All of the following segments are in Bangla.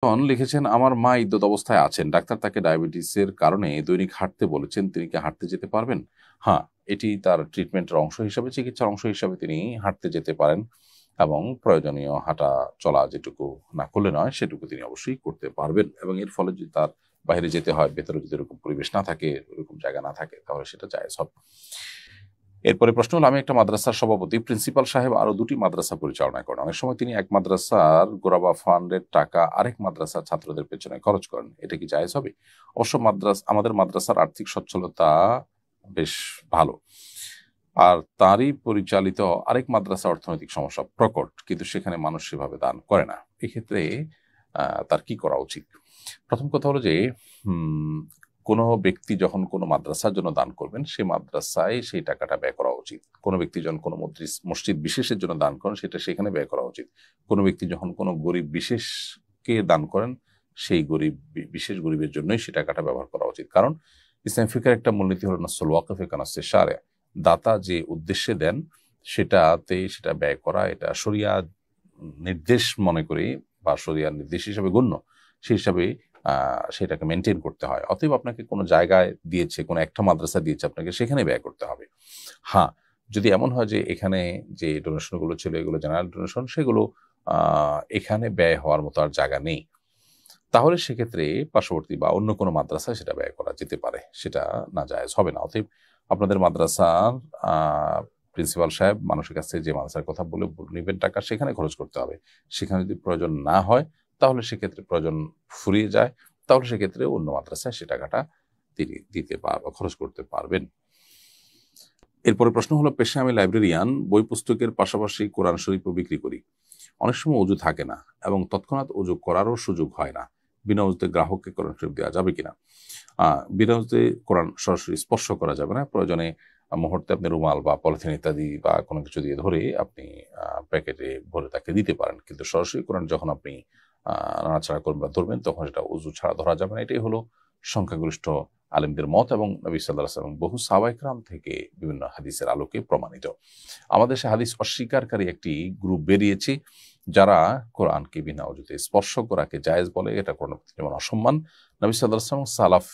লিখেছেন, আমার মা ইদ্যত অবস্থায় আছেন, ডাক্তার তাকে ডায়াবেটিসের কারণে দৈনিক হাঁটতে বলেছেন, তিনি কি হাঁটতে যেতে পারবেন? হ্যাঁ, এটি তার ট্রিটমেন্টের অংশ হিসাবে, চিকিৎসার অংশ হিসাবে তিনি হাঁটতে যেতে পারেন এবং প্রয়োজনীয় হাঁটা চলা যেটুকু না করলে নয় সেটুকু তিনি অবশ্যই করতে পারবেন। এবং এর ফলে যদি তার বাইরে যেতে হয়, ভেতরে যদি এরকম পরিবেশ না থাকে, এরকম জায়গা না থাকে, তাহলে সেটা জায়েজ হবে। এরপরে প্রশ্ন হলো, আমি একটা মাদ্রাসার সভাপতি, প্রিন্সিপাল সাহেব আরো 2টি মাদ্রাসা পরিচালনা করেন। অনেক সময় তিনি এক মাদ্রাসার গোরাবা ফান্ডের টাকা আরেক মাদ্রাসার ছাত্রদের পেছনে খরচ করেন, এটা কি জায়েজ হবে? অবশ্য আমাদের মাদ্রাসার আর্থিক সচ্ছলতা বেশ ভালো, আর তারই পরিচালিত আরেক মাদ্রাসা অর্থনৈতিক সমস্যা প্রকট, কিন্তু সেখানে মানুষ সেভাবে দান করে না। এক্ষেত্রে তার কি করা উচিত? প্রথম কথা হলো যে কোনো ব্যক্তি যখন কোনো মাদ্রাসার জন্য দান করবেন, সে মাদ্রাসায় সেই টাকাটা ব্যয় করা উচিত। কোনো ব্যক্তি যখন কোনো মসজিদ বিশেষের জন্য দান করেন, সেটা সেখানে ব্যয় করা উচিত। কোনো ব্যক্তি যখন কোনো গরিব বিশেষকে দান করেন, সেই বিশেষ গরিবের জন্যই সে টাকাটা ব্যবহার করা উচিত। কারণ ইসলাম ফিকহের একটা মূলনীতি হলো নাসুল ওয়াকফে কানাসে শারে, দাতা যে উদ্দেশ্যে দেন সেটা ব্যয় করা, এটা শরিয়া নির্দেশ মনে করি বা শরিয়ার নির্দেশ হিসাবে গণ্য, সেই হিসাবে সেটাকে মেনটেন করতে হয়। অতএব আপনাকে কোনো জায়গায় দিয়েছে, কোনো একটা মাদ্রাসা দিয়েছে, আপনাকে সেখানে ব্যয় করতে হবে। হ্যাঁ, যদি এমন হয় যে এখানে যে ডোনেশনগুলো ছিল এগুলো জেনারেল ডোনেশন, সেগুলো এখানে ব্যয় হওয়ার মতো আর জায়গা নেই, তাহলে সেক্ষেত্রে পার্শ্ববর্তী বা অন্য কোনো মাদ্রাসায় সেটা ব্যয় করা যেতে পারে, সেটা নাজায়েজ হবে না। অতএব আপনাদের মাদ্রাসার প্রিন্সিপাল সাহেব মানুষের কাছে যে মাদ্রাসার কথা বলে নেবেন টাকা, সেখানে খরচ করতে হবে। সেখানে যদি প্রয়োজন না হয়, তাহলে সেক্ষেত্রে প্রয়োজন ফুরিয়ে যায়, তাহলে সেক্ষেত্রে অন্য মাদ্রাসায় সে টাকাটা তিনি দিতে বা খরচ করতে পারবেন। এরপরে প্রশ্ন হলো, পেশায় আমি লাইব্রেরিয়ান, বই পুস্তকের পাশাপাশি কোরআন শরীফও বিক্রি করি। অনেক সময় অজু থাকে না এবং তৎক্ষণাৎ অজু করারও সুযোগ হয় না, বিনা অজুতে গ্রাহককে কোরআন শরীফ দেওয়া যাবে কিনা? বিনা অজুতে কোরআন সরাসরি স্পর্শ করা যাবে না। প্রয়োজনে মুহূর্তে আপনি রুমাল বা পলিথিন ইত্যাদি বা কোনো কিছু দিয়ে ধরে আপনি প্যাকেটে ভরে তাকে দিতে পারেন, কিন্তু সরাসরি কোরআন যখন আপনি নাড়াচাড়া করবেন বা ধরবেন, তখন সেটা অজু ছাড়া ধরা যাবে না। এটাই হলো সংখ্যাগরিষ্ঠ আলেমদের মত এবং নবী সাল্লাল্লাহু আলাইহি ওয়াসাল্লাম বহু সাহাবায়ে কেরাম থেকে বিভিন্ন হাদিসের আলোকে প্রমাণিত। আমাদের দেশে হাদিস অস্বীকারী একটি গ্রুপ বেরিয়েছে, যারা কোরআনকে বিনা অজুতে স্পর্শ করাকে জায়েজ বলে। এটা কোরআন যেমন অসম্মান, নবী সাল্লাল্লাহু আলাইহি ওয়াসাল্লাম সালাফ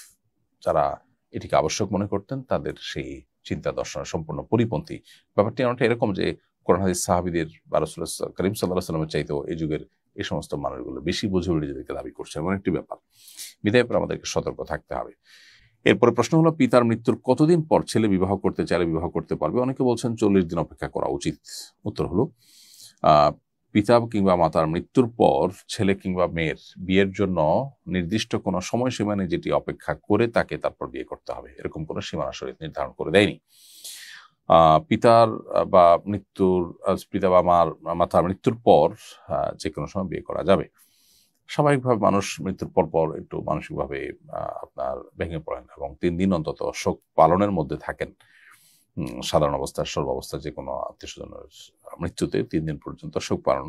যারা এটিকে আবশ্যক মনে করতেন, তাদের সেই চিন্তা দর্শনের সম্পূর্ণ পরিপন্থী। ব্যাপারটি অনেকটা এরকম যে কোরআন হাদিস সাহাবীদের বা রাসূলুল্লাহ করিম সাল্লাল্লাহু আলাইহি ওয়াসাল্লামের চাইতেও এই যুগের এই সমস্ত মানুষগুলো বেশি বুঝে উঠে নিজেদেরকে দাবি করছে, এমন একটি ব্যাপার। বিধায় পর আমাদেরকে সতর্ক থাকতে হবে। এরপরে প্রশ্ন হলো, পিতার মৃত্যুর কতদিন পর ছেলে বিবাহ করতে চাইলে বিবাহ করতে পারবে? অনেকে বলছেন 40 দিন অপেক্ষা করা উচিত। উত্তর হলো, পিতা কিংবা মাতার মৃত্যুর পর ছেলে কিংবা মেয়ের বিয়ের জন্য নির্দিষ্ট কোনো সময়সীমা নেই যেটি অপেক্ষা করে তাকে তারপর বিয়ে করতে হবে, এরকম কোনো সীমানা শরীয়ত নির্ধারণ করে দেয়নি। পিতার বা মৃত্যুর পিতা বা মাতার মৃত্যুর পর যে কোনো সময় বিয়ে করা যাবে। স্বাভাবিকভাবে মানুষ মৃত্যুর পর একটু মানসিকভাবে আপনার ভেঙে পড়েন এবং 3 দিন অন্তত শোক পালনের মধ্যে থাকেন। সাধারণ অবস্থা, সর্বাবস্থা যে কোনো আত্মীয় স্বজনের মৃত্যুতে 3 দিন পর্যন্ত শোক পালন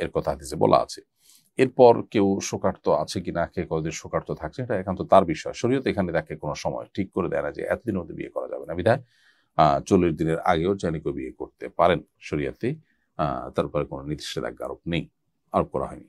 এর কথা হাদিসে বলা আছে। এরপর কেউ শোকার্ত আছে কিনা, কে কতদিন শোকার্ত থাকছে, এটা একান্ত তার বিষয়। শরীয়ত এখানে তাকে কোনো সময় ঠিক করে দেয় না যে এতদিনের মধ্যে বিয়ে করা যাবে না। বিধায় 40 দিনের আগেও চাইলে কেউ বিয়ে করতে পারেন শরীয়তে। তারপরে কোনো নিষেধাজ্ঞা আরোপ করা হয়নি।